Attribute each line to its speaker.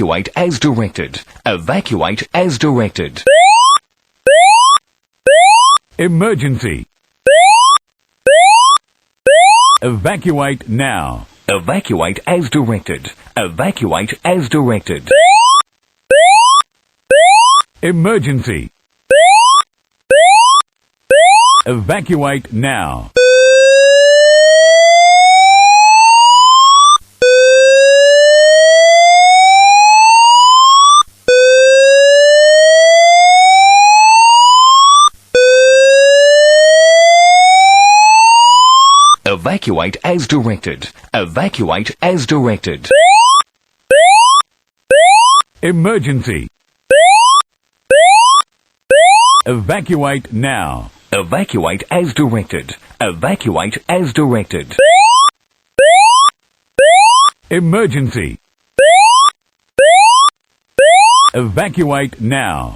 Speaker 1: Evacuate as directed. Evacuate as directed.
Speaker 2: Emergency. Evacuate now.
Speaker 1: Evacuate as directed. Evacuate as directed.
Speaker 2: Emergency. Evacuate now.
Speaker 1: Evacuate as directed. Evacuate as directed.
Speaker 2: Emergency. Evacuate now.
Speaker 1: Evacuate as directed. Evacuate as directed.
Speaker 2: Emergency. Evacuate now.